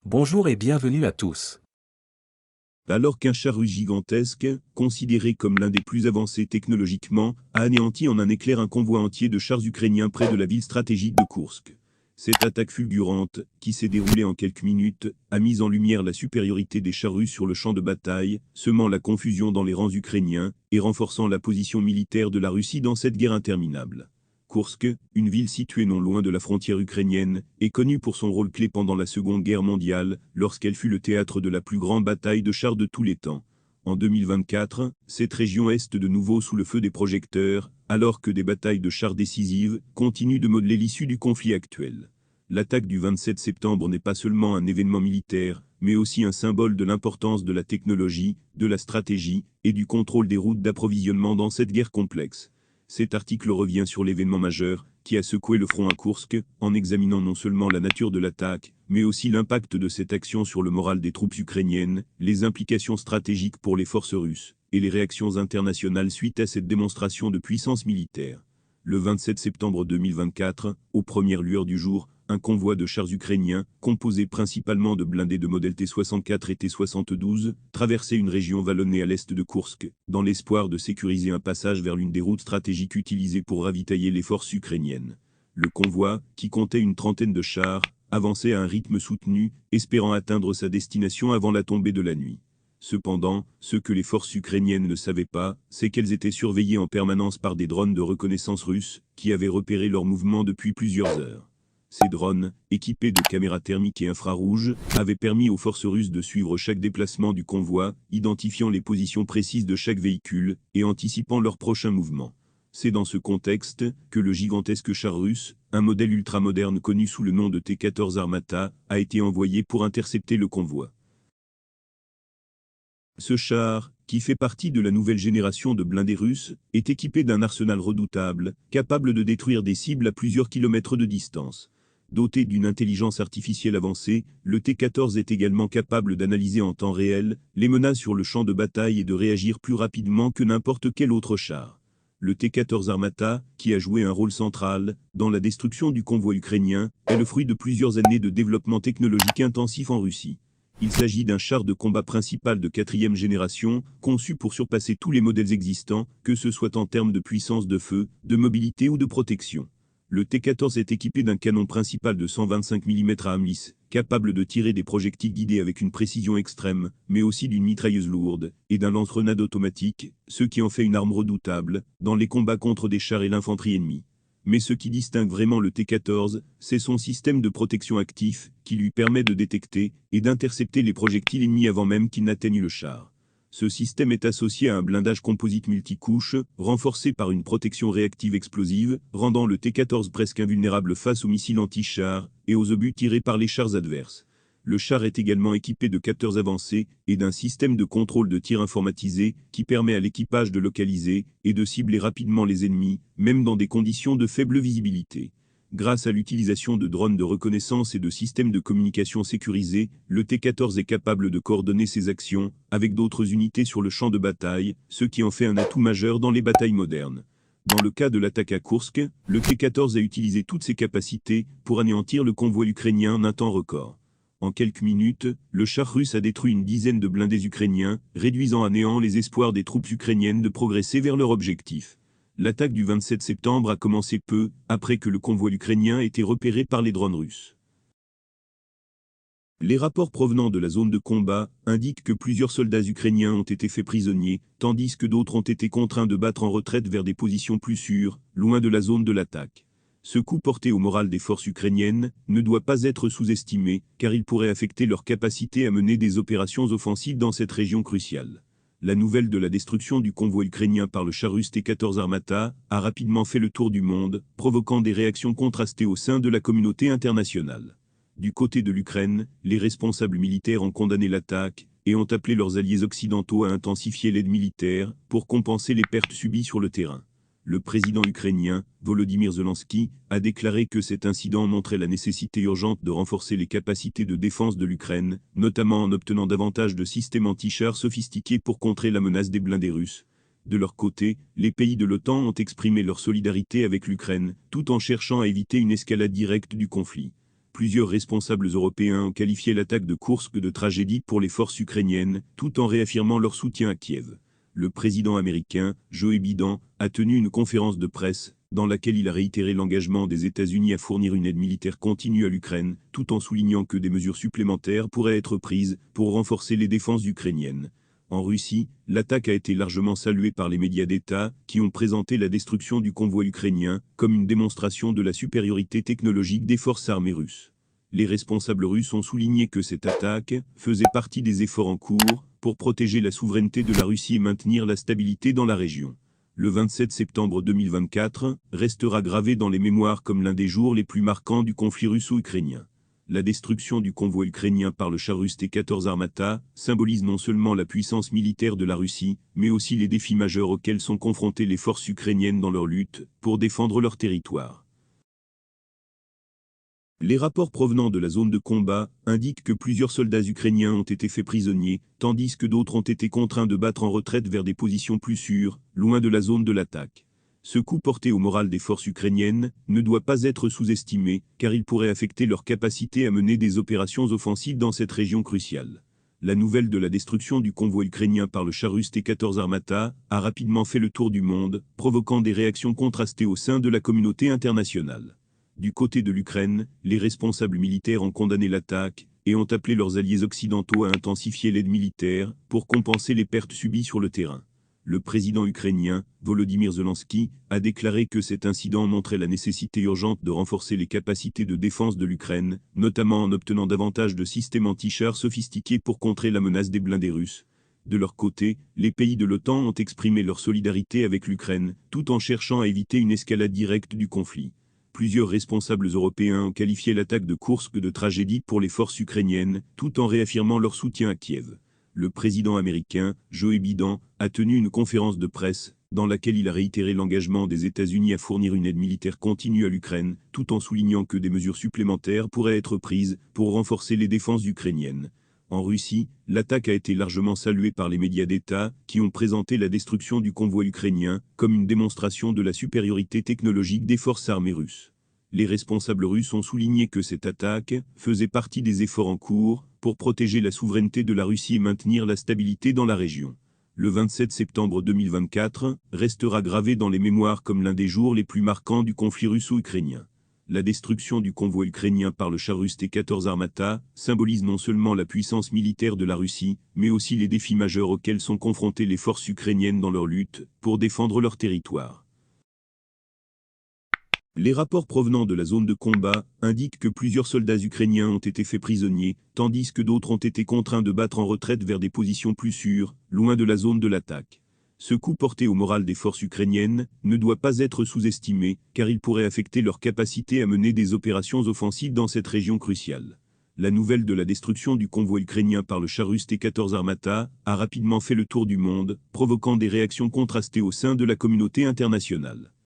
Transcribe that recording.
Bonjour et bienvenue à tous. Alors qu'un char russe gigantesque, considéré comme l'un des plus avancés technologiquement, a anéanti en un éclair un convoi entier de chars ukrainiens près de la ville stratégique de Koursk. Cette attaque fulgurante, qui s'est déroulée en quelques minutes, a mis en lumière la supériorité des chars russes sur le champ de bataille, semant la confusion dans les rangs ukrainiens et renforçant la position militaire de la Russie dans cette guerre interminable. Koursk, une ville située non loin de la frontière ukrainienne, est connue pour son rôle clé pendant la Seconde Guerre mondiale, lorsqu'elle fut le théâtre de la plus grande bataille de chars de tous les temps. En 2024, cette région est de nouveau sous le feu des projecteurs, alors que des batailles de chars décisives continuent de modeler l'issue du conflit actuel. L'attaque du 27 septembre n'est pas seulement un événement militaire, mais aussi un symbole de l'importance de la technologie, de la stratégie et du contrôle des routes d'approvisionnement dans cette guerre complexe. Cet article revient sur l'événement majeur qui a secoué le front à Koursk, en examinant non seulement la nature de l'attaque, mais aussi l'impact de cette action sur le moral des troupes ukrainiennes, les implications stratégiques pour les forces russes, et les réactions internationales suite à cette démonstration de puissance militaire. Le 27 septembre 2024, aux premières lueurs du jour, un convoi de chars ukrainiens, composé principalement de blindés de modèle T-64 et T-72, traversait une région vallonnée à l'est de Koursk, dans l'espoir de sécuriser un passage vers l'une des routes stratégiques utilisées pour ravitailler les forces ukrainiennes. Le convoi, qui comptait une trentaine de chars, avançait à un rythme soutenu, espérant atteindre sa destination avant la tombée de la nuit. Cependant, ce que les forces ukrainiennes ne savaient pas, c'est qu'elles étaient surveillées en permanence par des drones de reconnaissance russes, qui avaient repéré leurs mouvements depuis plusieurs heures. Ces drones, équipés de caméras thermiques et infrarouges, avaient permis aux forces russes de suivre chaque déplacement du convoi, identifiant les positions précises de chaque véhicule et anticipant leurs prochains mouvements. C'est dans ce contexte que le gigantesque char russe, un modèle ultramoderne connu sous le nom de T-14 Armata, a été envoyé pour intercepter le convoi. Ce char, qui fait partie de la nouvelle génération de blindés russes, est équipé d'un arsenal redoutable, capable de détruire des cibles à plusieurs kilomètres de distance. Doté d'une intelligence artificielle avancée, le T-14 est également capable d'analyser en temps réel les menaces sur le champ de bataille et de réagir plus rapidement que n'importe quel autre char. Le T-14 Armata, qui a joué un rôle central dans la destruction du convoi ukrainien, est le fruit de plusieurs années de développement technologique intensif en Russie. Il s'agit d'un char de combat principal de 4e génération, conçu pour surpasser tous les modèles existants, que ce soit en termes de puissance de feu, de mobilité ou de protection. Le T-14 est équipé d'un canon principal de 125 mm à âme lisse, capable de tirer des projectiles guidés avec une précision extrême, mais aussi d'une mitrailleuse lourde, et d'un lance-grenade automatique, ce qui en fait une arme redoutable, dans les combats contre des chars et l'infanterie ennemie. Mais ce qui distingue vraiment le T-14, c'est son système de protection actif, qui lui permet de détecter et d'intercepter les projectiles ennemis avant même qu'ils n'atteignent le char. Ce système est associé à un blindage composite multicouche, renforcé par une protection réactive explosive, rendant le T-14 presque invulnérable face aux missiles anti-chars et aux obus tirés par les chars adverses. Le char est également équipé de capteurs avancés et d'un système de contrôle de tir informatisé qui permet à l'équipage de localiser et de cibler rapidement les ennemis, même dans des conditions de faible visibilité. Grâce à l'utilisation de drones de reconnaissance et de systèmes de communication sécurisés, le T-14 est capable de coordonner ses actions avec d'autres unités sur le champ de bataille, ce qui en fait un atout majeur dans les batailles modernes. Dans le cas de l'attaque à Koursk, le T-14 a utilisé toutes ses capacités pour anéantir le convoi ukrainien en un temps record. En quelques minutes, le char russe a détruit une dizaine de blindés ukrainiens, réduisant à néant les espoirs des troupes ukrainiennes de progresser vers leur objectif. L'attaque du 27 septembre a commencé peu après que le convoi ukrainien ait été repéré par les drones russes. Les rapports provenant de la zone de combat indiquent que plusieurs soldats ukrainiens ont été faits prisonniers, tandis que d'autres ont été contraints de battre en retraite vers des positions plus sûres, loin de la zone de l'attaque. Ce coup porté au moral des forces ukrainiennes ne doit pas être sous-estimé, car il pourrait affecter leur capacité à mener des opérations offensives dans cette région cruciale. La nouvelle de la destruction du convoi ukrainien par le char russe T-14 Armata a rapidement fait le tour du monde, provoquant des réactions contrastées au sein de la communauté internationale. Du côté de l'Ukraine, les responsables militaires ont condamné l'attaque et ont appelé leurs alliés occidentaux à intensifier l'aide militaire pour compenser les pertes subies sur le terrain. Le président ukrainien, Volodymyr Zelensky, a déclaré que cet incident montrait la nécessité urgente de renforcer les capacités de défense de l'Ukraine, notamment en obtenant davantage de systèmes anti-chars sophistiqués pour contrer la menace des blindés russes. De leur côté, les pays de l'OTAN ont exprimé leur solidarité avec l'Ukraine, tout en cherchant à éviter une escalade directe du conflit. Plusieurs responsables européens ont qualifié l'attaque de Koursk de tragédie pour les forces ukrainiennes, tout en réaffirmant leur soutien à Kiev. Le président américain, Joe Biden, a tenu une conférence de presse, dans laquelle il a réitéré l'engagement des États-Unis à fournir une aide militaire continue à l'Ukraine, tout en soulignant que des mesures supplémentaires pourraient être prises pour renforcer les défenses ukrainiennes. En Russie, l'attaque a été largement saluée par les médias d'État, qui ont présenté la destruction du convoi ukrainien comme une démonstration de la supériorité technologique des forces armées russes. Les responsables russes ont souligné que cette attaque faisait partie des efforts en cours pour protéger la souveraineté de la Russie et maintenir la stabilité dans la région. Le 27 septembre 2024 restera gravé dans les mémoires comme l'un des jours les plus marquants du conflit russo-ukrainien. La destruction du convoi ukrainien par le char russe T-14 Armata symbolise non seulement la puissance militaire de la Russie, mais aussi les défis majeurs auxquels sont confrontées les forces ukrainiennes dans leur lutte pour défendre leur territoire. Les rapports provenant de la zone de combat indiquent que plusieurs soldats ukrainiens ont été faits prisonniers, tandis que d'autres ont été contraints de battre en retraite vers des positions plus sûres, loin de la zone de l'attaque. Ce coup porté au moral des forces ukrainiennes ne doit pas être sous-estimé, car il pourrait affecter leur capacité à mener des opérations offensives dans cette région cruciale. La nouvelle de la destruction du convoi ukrainien par le char russe T-14 Armata a rapidement fait le tour du monde, provoquant des réactions contrastées au sein de la communauté internationale. Du côté de l'Ukraine, les responsables militaires ont condamné l'attaque et ont appelé leurs alliés occidentaux à intensifier l'aide militaire pour compenser les pertes subies sur le terrain. Le président ukrainien, Volodymyr Zelensky, a déclaré que cet incident montrait la nécessité urgente de renforcer les capacités de défense de l'Ukraine, notamment en obtenant davantage de systèmes anti-chars sophistiqués pour contrer la menace des blindés russes. De leur côté, les pays de l'OTAN ont exprimé leur solidarité avec l'Ukraine, tout en cherchant à éviter une escalade directe du conflit. Plusieurs responsables européens ont qualifié l'attaque de Koursk de tragédie pour les forces ukrainiennes, tout en réaffirmant leur soutien à Kiev. Le président américain, Joe Biden, a tenu une conférence de presse, dans laquelle il a réitéré l'engagement des États-Unis à fournir une aide militaire continue à l'Ukraine, tout en soulignant que des mesures supplémentaires pourraient être prises pour renforcer les défenses ukrainiennes. En Russie, l'attaque a été largement saluée par les médias d'État, qui ont présenté la destruction du convoi ukrainien comme une démonstration de la supériorité technologique des forces armées russes. Les responsables russes ont souligné que cette attaque faisait partie des efforts en cours pour protéger la souveraineté de la Russie et maintenir la stabilité dans la région. Le 27 septembre 2024 restera gravé dans les mémoires comme l'un des jours les plus marquants du conflit russo-ukrainien. La destruction du convoi ukrainien par le char russe T-14 Armata symbolise non seulement la puissance militaire de la Russie, mais aussi les défis majeurs auxquels sont confrontées les forces ukrainiennes dans leur lutte pour défendre leur territoire. Les rapports provenant de la zone de combat indiquent que plusieurs soldats ukrainiens ont été faits prisonniers, tandis que d'autres ont été contraints de battre en retraite vers des positions plus sûres, loin de la zone de l'attaque. Ce coup porté au moral des forces ukrainiennes ne doit pas être sous-estimé, car il pourrait affecter leur capacité à mener des opérations offensives dans cette région cruciale. La nouvelle de la destruction du convoi ukrainien par le char russe T-14 Armata a rapidement fait le tour du monde, provoquant des réactions contrastées au sein de la communauté internationale.